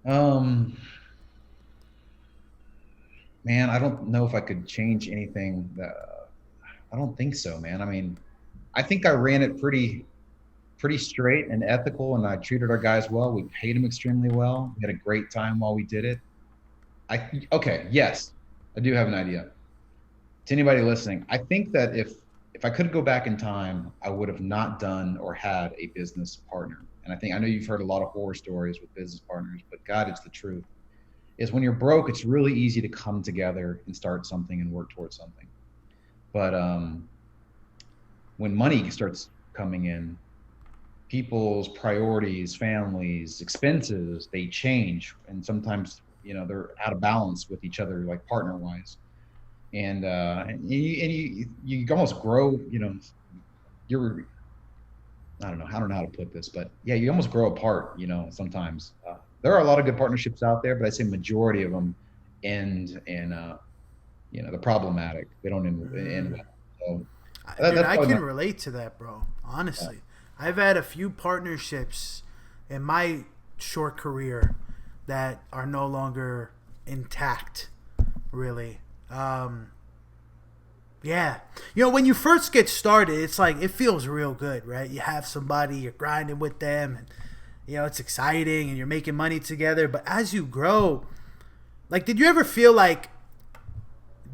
Um, Man, I don't know if I could change anything. I don't think so, man. I mean, I think I ran it pretty straight and ethical, and I treated our guys well. We paid them extremely well. We had a great time while we did it. Okay, yes, I do have an idea. To anybody listening, I think that if I could go back in time, I would have not done or had a business partner. And I know you've heard a lot of horror stories with business partners, but God, it's the truth. Is when you're broke, it's really easy to come together and start something and work towards something. But when money starts coming in, people's priorities, families, expenses, they change, and sometimes they're out of balance with each other, like partner wise. And you almost grow. You're I don't know how to put this, but yeah, you almost grow apart. Sometimes there are a lot of good partnerships out there, but I'd say majority of them end in they're problematic. They don't end well. So Dude, that's I probably can my, relate to that, bro. Honestly, I've had a few partnerships in my short career that are no longer intact. Really, yeah. When you first get started, it's like it feels real good, right? You have somebody, you're grinding with them, and it's exciting, and you're making money together. But as you grow, like, did you ever feel like,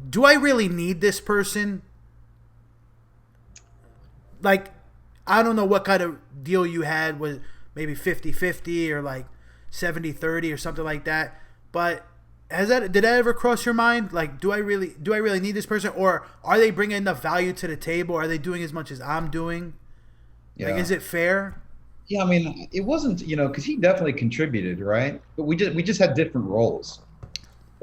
do I really need this person? Like, I don't know what kind of deal you had, with maybe 50-50 or like 70-30 or something like that. But did that ever cross your mind? Like, do I really need this person, or are they bringing enough value to the table? Are they doing as much as I'm doing? yeah. Like, is it fair? Yeah, I mean, it wasn't, because he definitely contributed, right? But we just had different roles.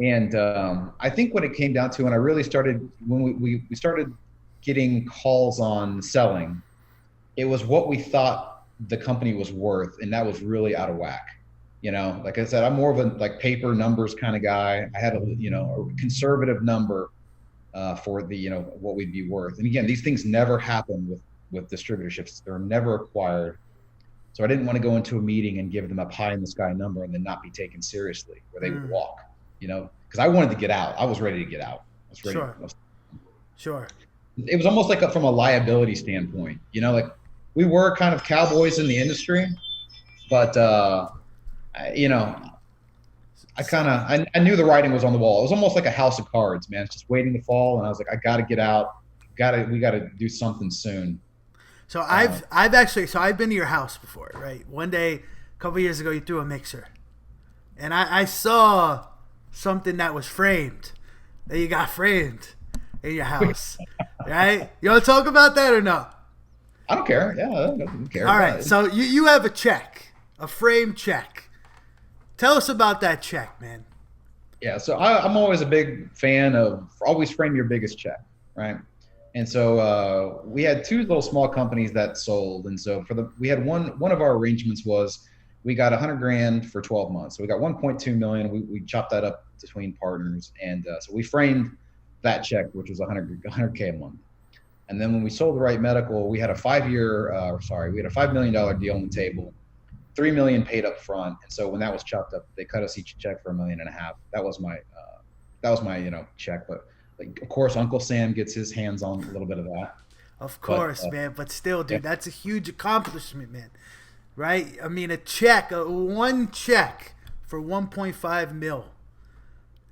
And I think what it came down to, and I really started when we started getting calls on selling, it was what we thought the company was worth, and that was really out of whack. Like I said, I'm more of a like paper numbers kind of guy. I had a conservative number for the what we'd be worth. And again, these things never happen with distributorships. They're never acquired. So I didn't want to go into a meeting and give them a pie in the sky number and then not be taken seriously, where they would walk. Because I wanted to get out. I was ready to get out. I was ready. Sure. It was almost like from a liability standpoint. Like we were kind of cowboys in the industry, but I knew the writing was on the wall. It was almost like a house of cards, man. It's just waiting to fall. And I was like, I got to get out. We got to do something soon. So I've been to your house before, right? One day, a couple years ago, you threw a mixer, and I saw something that was framed, that you got framed in your house, right? You want to talk about that or no? I don't care. Yeah, I don't care. All right. So you have a framed check. Tell us about that check, man. Yeah. So I'm always a big fan of always frame your biggest check, right? And so we had two little small companies that sold, and so we had one of our arrangements was we got $100,000 for 12 months. So we got 1.2 million. We chopped that up between partners, and so we framed that check, which was 100K a month. And then when we sold the Wright Medical, we had a $5 million deal on the table, 3 million paid up front. And so when that was chopped up, they cut us each a check for $1.5 million. That was my that was my, check. But like, of course, Uncle Sam gets his hands on a little bit of that. Of But course, man. But still, yeah, dude, that's a huge accomplishment, man. Right? I mean, a check, one check for 1.5 mil.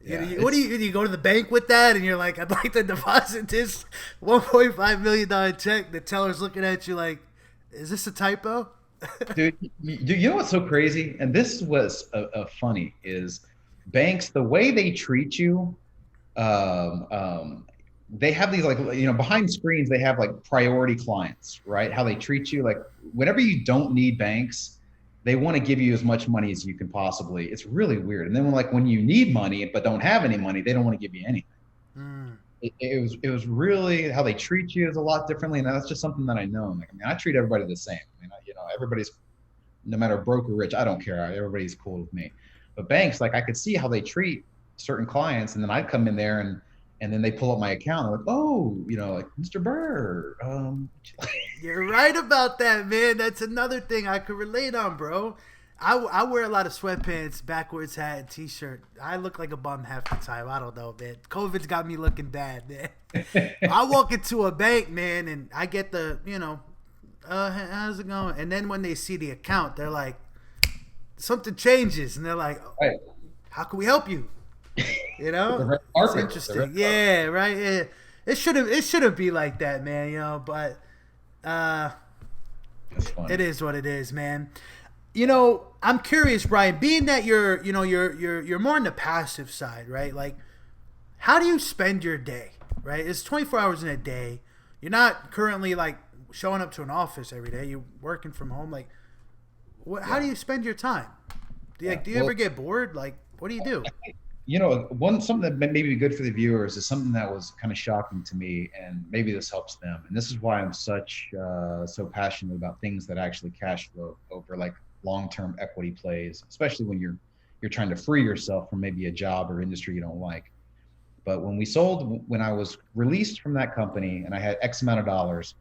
yeah, What do you go to the bank with that, and you're like, I'd like to deposit this 1.5 million dollar check. The teller's looking at you like, is this a typo? dude, you know what's so crazy? And this was funny is banks, the way they treat you. Um, um, they have these like, behind screens, they have like priority clients, right? How they treat you, like whenever you don't need banks, they want to give you as much money as you can possibly. It's really weird. And then when you need money but don't have any money, they don't want to give you anything. Mm. It was really how they treat you is a lot differently, and that's just something that I know. Like, I mean, I treat everybody the same. I mean, everybody's, no matter broke or rich, I don't care. Everybody's cool with me. But banks, like I could see how they treat certain clients, and then I'd come in there and then they pull up my account and like, oh, like Mr. Burr. You're right about that, man. That's another thing I could relate on, bro. I wear a lot of sweatpants, backwards hat, and t-shirt. I look like a bum half the time. I don't know, man. COVID's got me looking bad, man. I walk into a bank, man, and I get the, how's it going? And then when they see the account, they're like, something changes, and they're like, Right. how can we help you? The red It's carpet. interesting. Yeah, right. Yeah. It shouldn't be like that, man. But That's funny. it is what it is, man. I'm curious, Brian. Being that you're more on the passive side, right? Like, how do you spend your day? Right? It's 24 hours in a day. You're not currently like showing up to an office every day. You're working from home. Like, how do you spend your time? Do you ever get bored? Like, what do you do? Something that may be good for the viewers is something that was kind of shocking to me, and maybe this helps them. And this is why I'm so passionate about things that actually cash flow over like long-term equity plays, especially when you're trying to free yourself from maybe a job or industry you don't like. But when I was released from that company and I had X amount of dollars,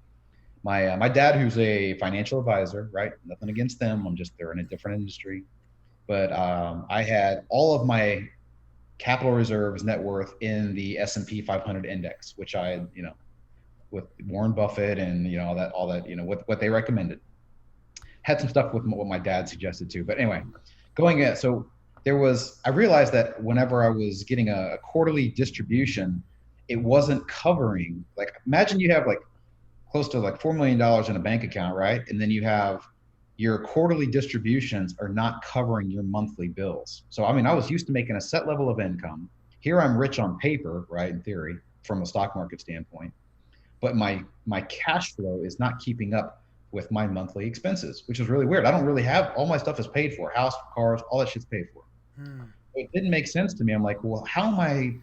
my dad, who's a financial advisor, right? Nothing against them. They're in a different industry. But I had all of my capital reserves, net worth in the S&P 500 index, which I, with Warren Buffett and, all that, what they recommended. Had some stuff with what my dad suggested too. But anyway, I realized that whenever I was getting a quarterly distribution, it wasn't covering, like, imagine you have like close to like $4 million in a bank account, right? And then you have your quarterly distributions are not covering your monthly bills. So, I mean, I was used to making a set level of income. Here I'm rich on paper, right? In theory, from a stock market standpoint, but my cash flow is not keeping up with my monthly expenses, which is really weird. I don't really have, all my stuff is paid for, house, cars, all that shit's paid for. It didn't make sense to me. I'm like, well, I'm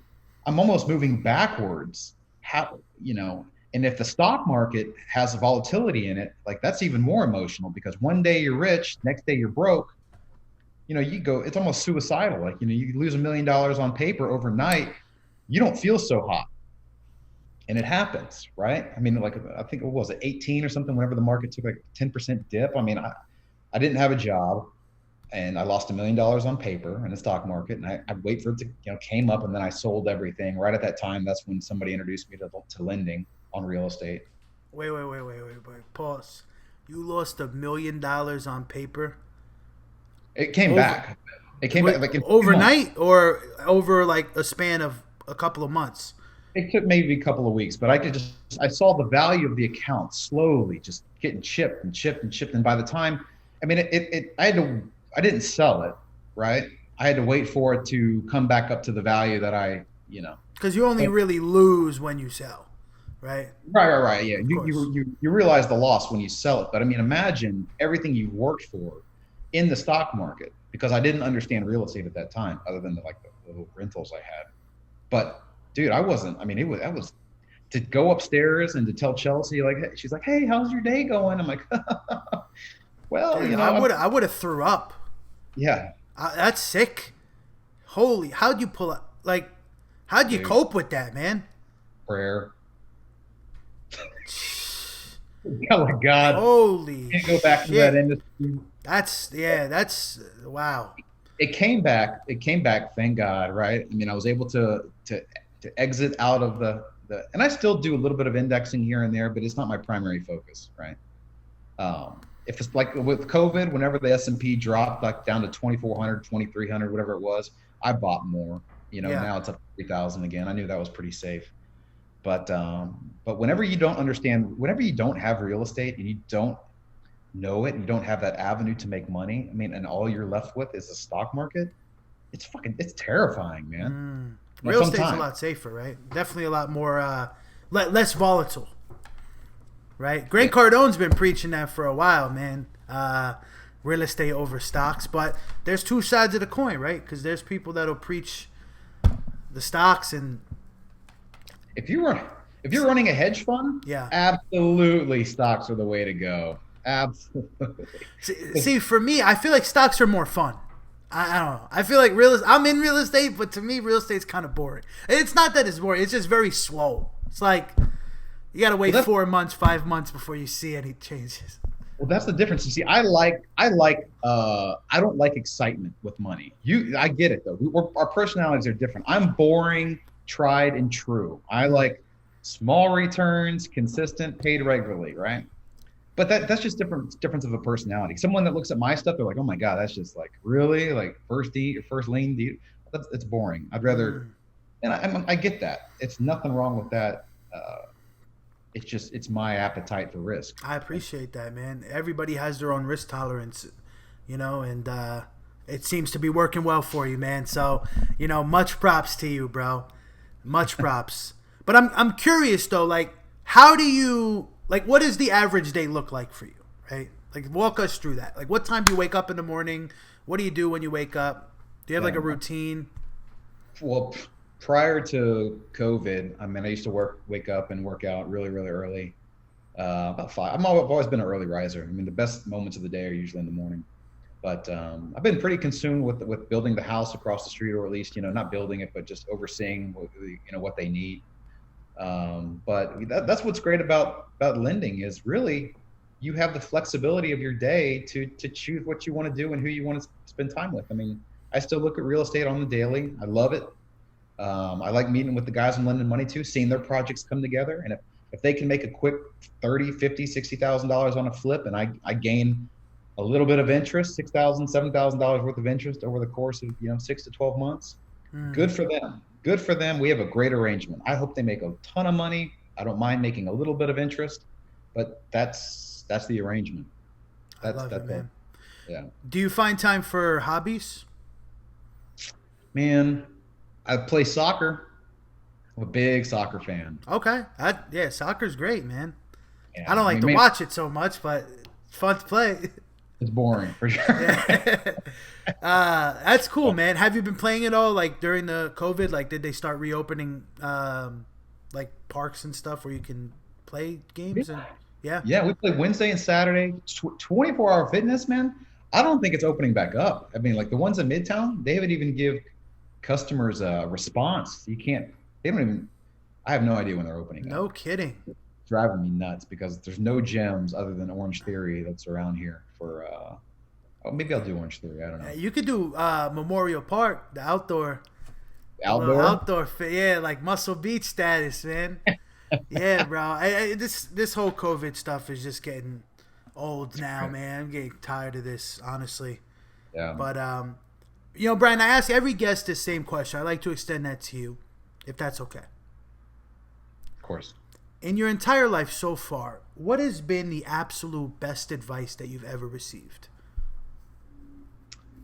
almost moving backwards. And if the stock market has volatility in it, like that's even more emotional, because one day you're rich, next day you're broke. It's almost suicidal. Like, you lose $1 million on paper overnight, you don't feel so hot. And it happens, right? I mean, like, I think, what was it, 18 or something, whenever the market took like a 10% dip. I mean, I didn't have a job, and I lost $1 million on paper in the stock market, and I'd wait for it to, came up, and then I sold everything. Right at that time, that's when somebody introduced me to lending on real estate. Wait. Pause. You lost $1 million on paper? It came back. It came back like overnight, or over like a span of a couple of months? It took maybe a couple of weeks, but I saw the value of the account slowly just getting chipped and chipped and chipped. And by the time, I mean, I didn't sell it, right? I had to wait for it to come back up to the value that because you only really lose when you sell, right? Right. Yeah. You realize the loss when you sell it. But I mean, imagine everything you worked for in the stock market, because I didn't understand real estate at that time, other than the little rentals I had. But dude, I mean, that was to go upstairs and to tell Chelsea, like, she's like, hey, how's your day going? I'm like, well, dude, I would have threw up. Yeah. That's sick. Holy, how'd you pull up? Like, how'd you cope with that, man? Prayer. Oh my God. Holy Can't go back to that industry. That's wow. it came back. It came back. Thank God, right? I mean, I was able to exit out of the, and I still do a little bit of indexing here and there, but it's not my primary focus, right? If it's like with COVID, whenever the S&P dropped like down to 2,400, 2,300, whatever it was, I bought more. You know, Yeah. now it's up to 3,000 again. I knew that was pretty safe. But whenever you don't understand, whenever you don't have real estate and you don't know it and you don't have that avenue to make money, I mean, and all you're left with is the stock market, it's terrifying, man. Like Real estate's a sometimes, lot safer, right? Definitely a lot more, less volatile, right? Grant Cardone's been preaching that for a while, man. Real estate over stocks, but there's two sides of the coin, right? Because there's people that'll preach the stocks and if you run, if you're running a hedge fund, yeah. absolutely stocks are the way to go. Absolutely. See, for me, I feel like stocks are more fun. I don't know. I feel like I'm in real estate, but to me, real estate's kind of boring. It's not that it's boring. It's just very slow. It's like you got to wait 4 months, 5 months before you see any changes. Well, that's the difference. You see, I don't like excitement with money. I get it though. Our personalities are different. I'm boring, tried and true. I like small returns, consistent, paid regularly, right? But that's just difference of a personality. Someone that looks at my stuff, they're like, oh my God, that's just like really like first lien deed. It's boring. I'd rather, and I get that. It's nothing wrong with that. It's my appetite for risk. I appreciate that, man. Everybody has their own risk tolerance, and it seems to be working well for you, man. So, much props to you, bro. Much props. But I'm curious though, like, how do you like? What does the average day look like for you, right? Like, walk us through that. Like, what time do you wake up in the morning? What do you do when you wake up? Do you have like a routine? Well, prior to COVID, I mean, I used to wake up and work out really, really early. About 5. I've always been an early riser. I mean, the best moments of the day are usually in the morning. But I've been pretty consumed with building the house across the street, or at least, not building it, but just overseeing what they need. But that's what's great about lending is really you have the flexibility of your day to choose what you want to do and who you want to spend time with. I mean, I still look at real estate on the daily. I love it. I like meeting with the guys I'm lending money to, seeing their projects come together. And if they can make a quick $30, $50, $60,000 on a flip, and I gain a little bit of interest, $6,000, $7,000 worth of interest over the course of 6 to 12 months, good for them. Good for them. We have a great arrangement. I hope they make a ton of money. I don't mind making a little bit of interest, but that's the arrangement. I love it, man. Yeah. Do you find time for hobbies? Man, I play soccer. I'm a big soccer fan. Okay. Yeah, soccer's great, man. Yeah, I don't like to watch it so much, but it's fun to play. It's boring for sure. That's cool, man. Have you been playing it all like during the COVID? Like, did they start reopening like parks and stuff where you can play games? And yeah, we play Wednesday and Saturday. 24-hour fitness, man. I don't think it's opening back up. I mean, like the ones in Midtown, they haven't even give customers a response. They don't even. I have no idea when they're opening. No kidding. It's driving me nuts because there's no gyms other than Orange Theory that's around here for. Maybe I'll do Orange Theory. I don't know. You could do Memorial Park, the outdoor. Outdoor, yeah, like Muscle Beach status, man. Yeah, bro. This whole COVID stuff is just getting old now, man. I'm getting tired of this, honestly. Yeah. But Brian, I ask every guest this same question. I like to extend that to you, if that's okay. Of course. In your entire life so far, what has been the absolute best advice that you've ever received?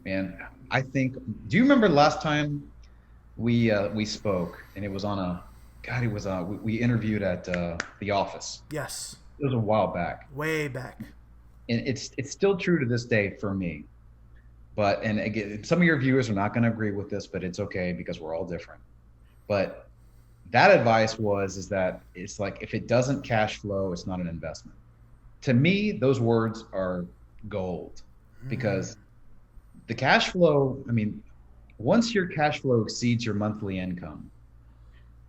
Man, I think. Do you remember last time we spoke, and it was on a. God, it was we interviewed at The Office. Yes. It was a while back. Way back. And it's still true to this day for me. But and again, some of your viewers are not going to agree with this, but it's okay because we're all different. But that advice is that it's like if it doesn't cash flow, it's not an investment. To me, those words are gold because the cash flow, I mean, once your cash flow exceeds your monthly income,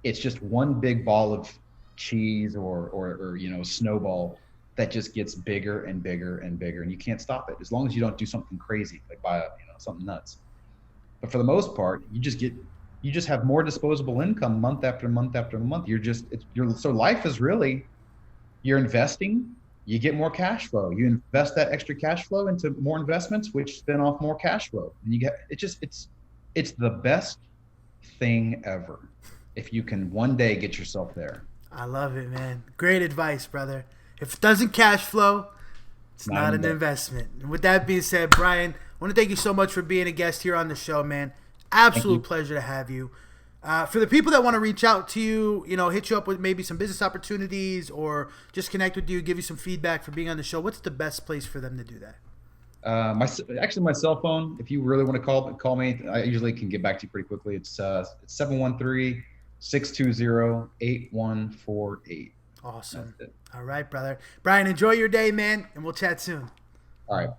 it's just one big ball of cheese or snowball that just gets bigger and bigger and bigger, and you can't stop it as long as you don't do something crazy like buy something nuts. But for the most part, you just have more disposable income month after month after month. So life is really, you're investing, you get more cash flow. You invest that extra cash flow into more investments, which spin off more cash flow. And you get, it's the best thing ever if you can one day get yourself there. I love it, man. Great advice, brother. If it doesn't cash flow, it's Not not an an investment. investment. And with that being said, Brian, I want to thank you so much for being a guest here on the show, man. Thank Absolute you. pleasure to have you. For the people that want to reach out to you, hit you up with maybe some business opportunities or just connect with you, give you some feedback for being on the show, what's the best place for them to do that? My cell phone, if you really want to call me, I usually can get back to you pretty quickly. It's 713-620-8148. That's Awesome. it. All right, brother. Brian, enjoy your day, man, and we'll chat soon. All right.